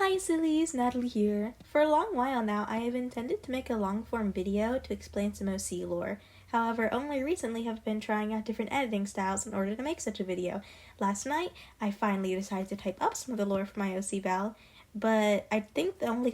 Hi sillies, Natalie here. For a long while now, I have intended to make a long-form video to explain some OC lore. However, only recently have been trying out different editing styles in order to make such a video. Last night, I finally decided to type up some of the lore for my OC Val, but I think that only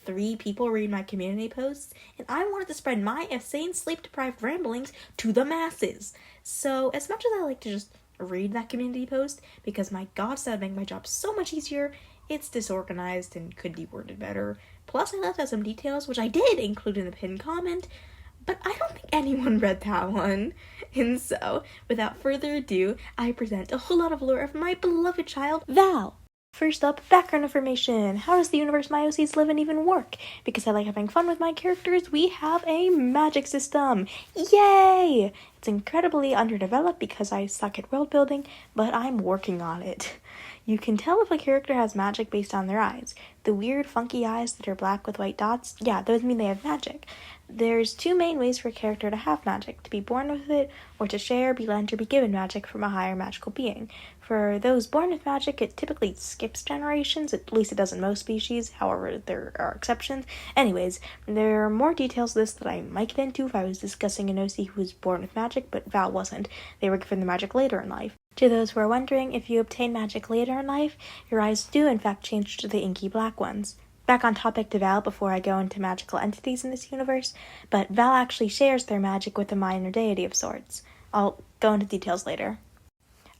3 people read my community posts, and I wanted to spread my insane sleep-deprived ramblings to the masses. So, as much as I like to just read that community post, because my god, that would make my job so much easier, it's disorganized and could be worded better. Plus, I left out some details, which I did include in the pinned comment, but I don't think anyone read that one. And so, without further ado, I present a whole lot of lore of my beloved child, Val. First up, background information. How does the universe my OCs live and even work? Because I like having fun with my characters, we have a magic system. Yay! It's incredibly underdeveloped because I suck at world building, but I'm working on it. You can tell if a character has magic based on their eyes. The weird, funky eyes that are black with white dots, yeah, those mean they have magic. There's 2 main ways for a character to have magic: to be born with it, or to share, be lent, or be given magic from a higher magical being. For those born with magic, it typically skips generations, at least it does in most species, however, there are exceptions. Anyways, there are more details to this that I might get into if I was discussing an OC who was born with magic, but Val wasn't. They were given the magic later in life. To those who are wondering, if you obtain magic later in life, your eyes do in fact change to the inky black ones. Back on topic to Val before I go into magical entities in this universe, but Val actually shares their magic with a minor deity of sorts. I'll go into details later.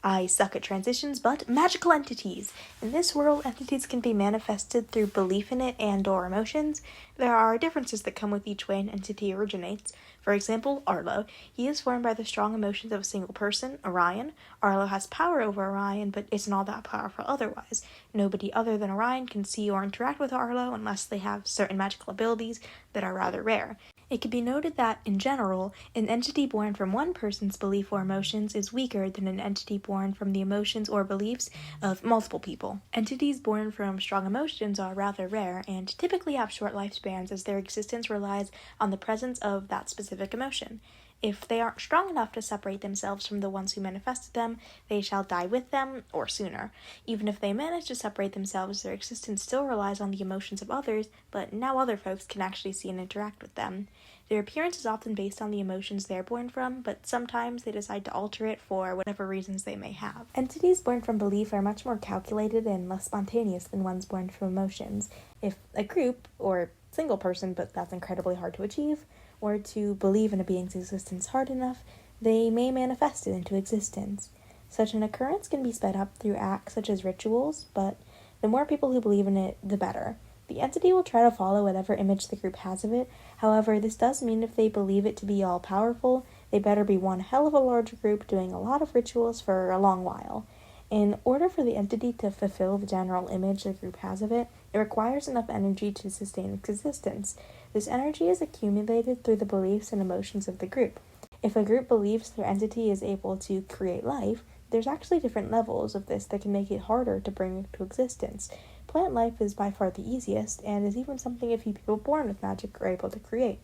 I suck at transitions, but magical entities. In this world, entities can be manifested through belief in it and/or emotions. There are differences that come with each way an entity originates. For example, Arlo. He is formed by the strong emotions of a single person, Orion. Arlo has power over Orion, but isn't all that powerful otherwise. Nobody other than Orion can see or interact with Arlo unless they have certain magical abilities that are rather rare. It can be noted that, in general, an entity born from one person's belief or emotions is weaker than an entity born from the emotions or beliefs of multiple people. Entities born from strong emotions are rather rare and typically have short lifespans as their existence relies on the presence of that specific emotion. If they aren't strong enough to separate themselves from the ones who manifested them, they shall die with them, or sooner. Even if they manage to separate themselves, their existence still relies on the emotions of others, but now other folks can actually see and interact with them. Their appearance is often based on the emotions they're born from, but sometimes they decide to alter it for whatever reasons they may have. Entities born from belief are much more calculated and less spontaneous than ones born from emotions. If a group, or single person, but that's incredibly hard to achieve, or to believe in a being's existence hard enough, they may manifest it into existence. Such an occurrence can be sped up through acts such as rituals, but the more people who believe in it, the better. The entity will try to follow whatever image the group has of it. However, this does mean if they believe it to be all-powerful, they better be one hell of a large group doing a lot of rituals for a long while. In order for the entity to fulfill the general image the group has of it, it requires enough energy to sustain its existence. This energy is accumulated through the beliefs and emotions of the group. If a group believes their entity is able to create life, there's actually different levels of this that can make it harder to bring it to existence. Plant life is by far the easiest, and is even something a few people born with magic are able to create.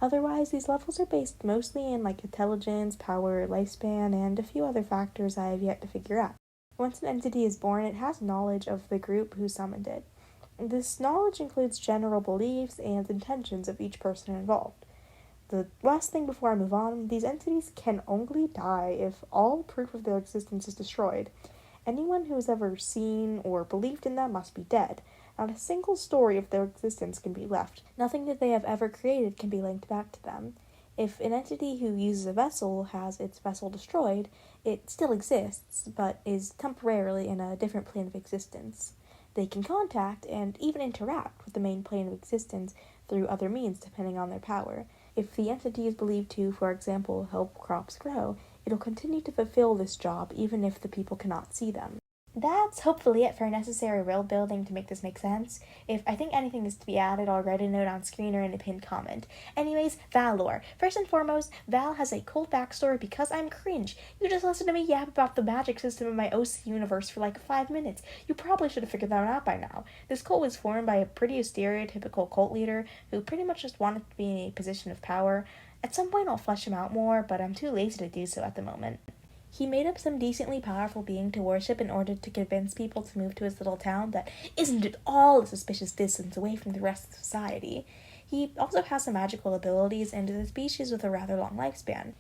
Otherwise, these levels are based mostly in intelligence, power, lifespan, and a few other factors I have yet to figure out. Once an entity is born, it has knowledge of the group who summoned it. This knowledge includes general beliefs and intentions of each person involved. The last thing before I move on, these entities can only die if all proof of their existence is destroyed. Anyone who has ever seen or believed in them must be dead. Not a single story of their existence can be left. Nothing that they have ever created can be linked back to them. If an entity who uses a vessel has its vessel destroyed, it still exists, but is temporarily in a different plane of existence. They can contact and even interact with the main plane of existence through other means depending on their power. If the entity is believed to, for example, help crops grow, it'll continue to fulfill this job even if the people cannot see them. That's hopefully it for necessary world building to make this make sense. If I think anything is to be added, I'll write a note on screen or in a pinned comment. Anyways, Val lore. First and foremost, Val has a cool backstory because I'm cringe. You just listened to me yap about the magic system in my OC universe for 5 minutes. You probably should have figured that out by now. This cult was formed by a pretty stereotypical cult leader who pretty much just wanted to be in a position of power. At some point I'll flesh him out more, but I'm too lazy to do so at the moment. He made up some decently powerful being to worship in order to convince people to move to his little town that isn't at all a suspicious distance away from the rest of society. He also has some magical abilities and is a species with a rather long lifespan.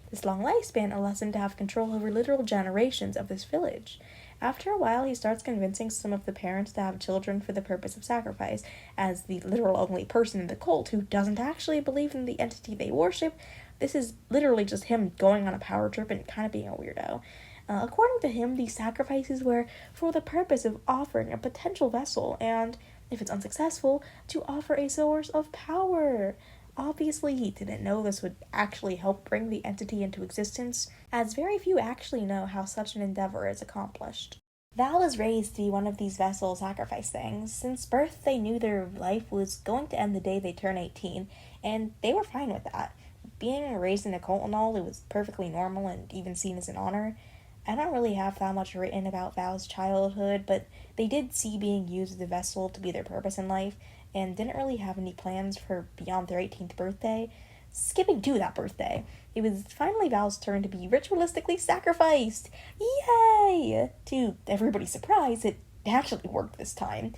This long lifespan allows him to have control over literal generations of this village. After a while, he starts convincing some of the parents to have children for the purpose of sacrifice, as the literal only person in the cult who doesn't actually believe in the entity they worship. This is literally just him going on a power trip and kind of being a weirdo. According to him, these sacrifices were for the purpose of offering a potential vessel, and, if it's unsuccessful, to offer a source of power. Obviously, he didn't know this would actually help bring the entity into existence, as very few actually know how such an endeavor is accomplished. Val was raised to be one of these vessel sacrifice things. Since birth, they knew their life was going to end the day they turn 18, and they were fine with that. Being raised in a cult and all, it was perfectly normal and even seen as an honor. I don't really have that much written about Val's childhood, but they did see being used as a vessel to be their purpose in life, and didn't really have any plans for beyond their 18th birthday. Skipping to that birthday, it was finally Val's turn to be ritualistically sacrificed. Yay! To everybody's surprise, it actually worked this time.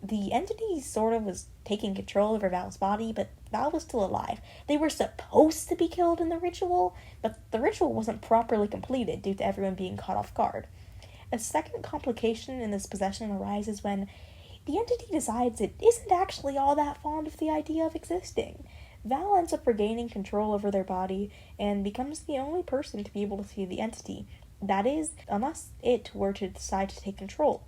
The entity sort of was taking control over Val's body, but Val was still alive. They were supposed to be killed in the ritual, but the ritual wasn't properly completed due to everyone being caught off guard. A second complication in this possession arises when the entity decides it isn't actually all that fond of the idea of existing. Val ends up regaining control over their body and becomes the only person to be able to see the entity. That is, unless it were to decide to take control.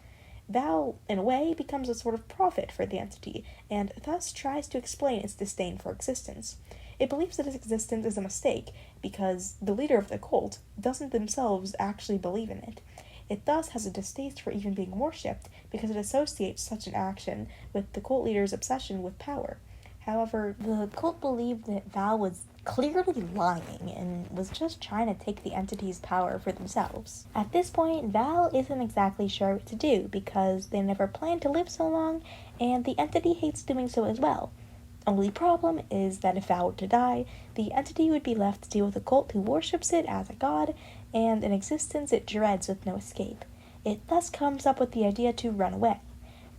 Val, in a way, becomes a sort of prophet for the entity, and thus tries to explain its disdain for existence. It believes that its existence is a mistake, because the leader of the cult doesn't themselves actually believe in it. It thus has a distaste for even being worshipped, because it associates such an action with the cult leader's obsession with power. However, the cult believed that Val was clearly lying and was just trying to take the entity's power for themselves. At this point, Val isn't exactly sure what to do, because they never planned to live so long, and the entity hates doing so as well. Only problem is that if Val were to die, the entity would be left to deal with a cult who worships it as a god, and an existence it dreads with no escape. It thus comes up with the idea to run away.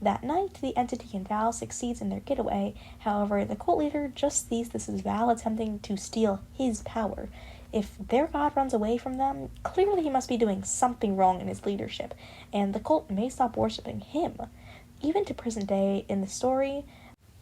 That night, the entity and Val succeeds in their getaway. However, the cult leader just sees this as Val attempting to steal his power. If their god runs away from them, clearly he must be doing something wrong in his leadership, and the cult may stop worshipping him. Even to present day in the story,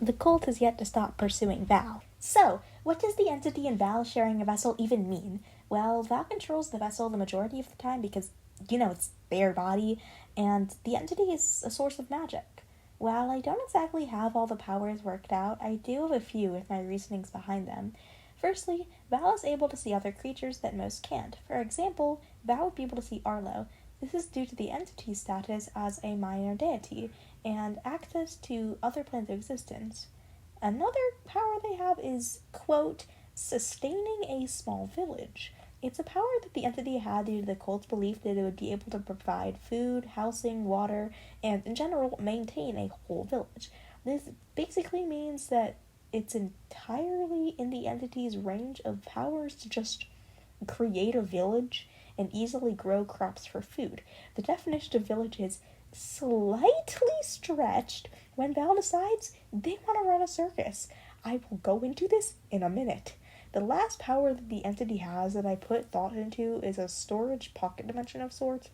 the cult has yet to stop pursuing Val. So, what does the entity and Val sharing a vessel even mean? Well, Val controls the vessel the majority of the time because, it's their body, and the entity is a source of magic. While I don't exactly have all the powers worked out, I do have a few with my reasonings behind them. Firstly, Val is able to see other creatures that most can't. For example, Val would be able to see Arlo. This is due to the entity's status as a minor deity, and access to other planes of existence. Another power they have is, quote, sustaining a small village. It's a power that the entity had due to the cult's belief that it would be able to provide food, housing, water, and in general maintain a whole village. This basically means that it's entirely in the entity's range of powers to just create a village and easily grow crops for food. The definition of village is slightly stretched when Val decides they want to run a circus. I will go into this in a minute. The last power that the entity has that I put thought into is a storage pocket dimension of sorts.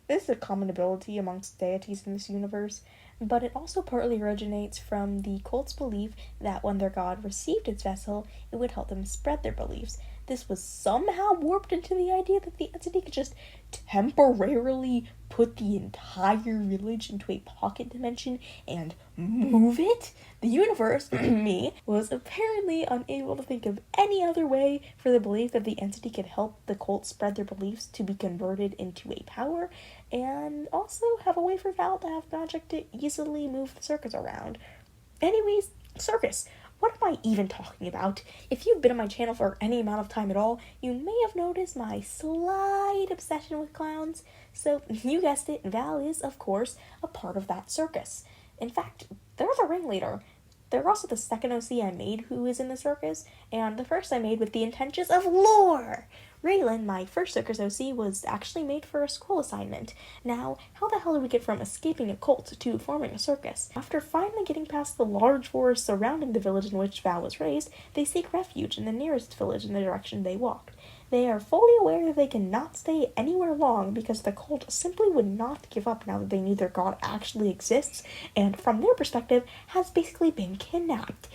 This is a common ability amongst deities in this universe, but it also partly originates from the cult's belief that when their god received its vessel, it would help them spread their beliefs. This was somehow warped into the idea that the entity could just temporarily put the entire village into a pocket dimension and move it. The universe, me, was apparently unable to think of any other way for the belief that the entity could help the cult spread their beliefs to be converted into a power, and also have a way for Val to have magic to easily move the circus around. Anyways, circus. What am I even talking about? If you've been on my channel for any amount of time at all, you may have noticed my slight obsession with clowns. So, you guessed it, Val is, of course, a part of that circus. In fact, they're the ringleader. They're also the second OC I made who is in the circus, and the first I made with the intentions of lore. Raylan, my first circus OC, was actually made for a school assignment. Now, how the hell do we get from escaping a cult to forming a circus? After finally getting past the large forest surrounding the village in which Val was raised, they seek refuge in the nearest village in the direction they walked. They are fully aware that they cannot stay anywhere long because the cult simply would not give up now that they knew their god actually exists and, from their perspective, has basically been kidnapped.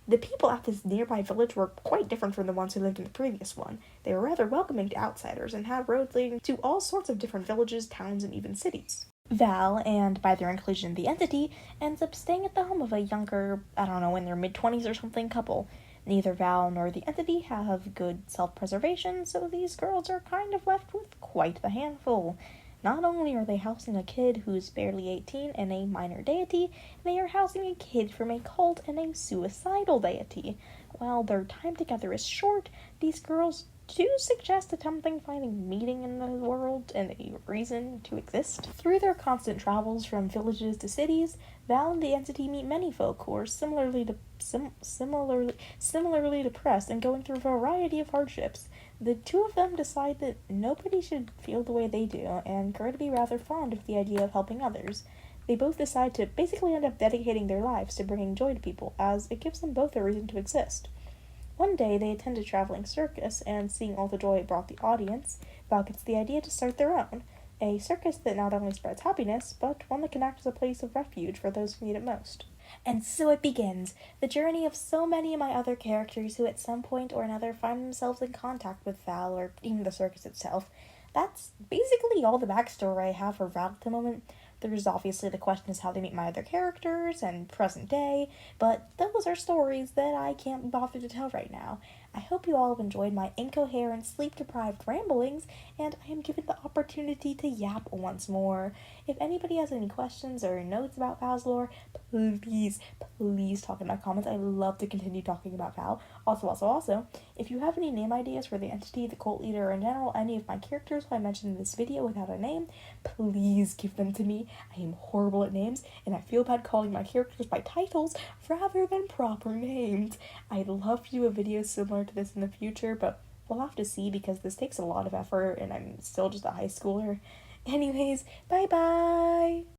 The people at this nearby village were quite different from the ones who lived in the previous one. They were rather welcoming to outsiders and had roads leading to all sorts of different villages, towns, and even cities. Val, and by their inclusion the entity, ends up staying at the home of a younger, in their mid-20s or something, couple. Neither Val nor the entity have good self-preservation, so these girls are kind of left with quite the handful. Not only are they housing a kid who's barely 18 and a minor deity, they are housing a kid from a cult and a suicidal deity. While their time together is short, these girls do suggest attempting finding meaning in the world and a reason to exist. Through their constant travels from villages to cities, Val and the entity meet many folk who are similarly depressed and going through a variety of hardships. The two of them decide that nobody should feel the way they do, and grow to be rather fond of the idea of helping others. They both decide to basically end up dedicating their lives to bringing joy to people, as it gives them both a reason to exist. One day, they attend a traveling circus, and seeing all the joy it brought the audience, Val gets the idea to start their own. A circus that not only spreads happiness, but one that can act as a place of refuge for those who need it most. And so it begins, the journey of so many of my other characters who at some point or another find themselves in contact with Val, or even the circus itself. That's basically all the backstory I have for Val at the moment. There's obviously the question is how they meet my other characters and present day, but those are stories that I can't be bothered to tell right now. I hope you all have enjoyed my incoherent, sleep-deprived ramblings, and I am given the opportunity to yap once more. If anybody has any questions or notes about Val's lore, please talk in my comments. I love to continue talking about Val. Also, if you have any name ideas for the entity, the cult leader, or in general any of my characters who I mentioned in this video without a name, please give them to me. I am horrible at names, and I feel bad calling my characters by titles rather than proper names. I'd love to do a video similar to this in the future, but we'll have to see because this takes a lot of effort and I'm still just a high schooler. Anyways, bye bye!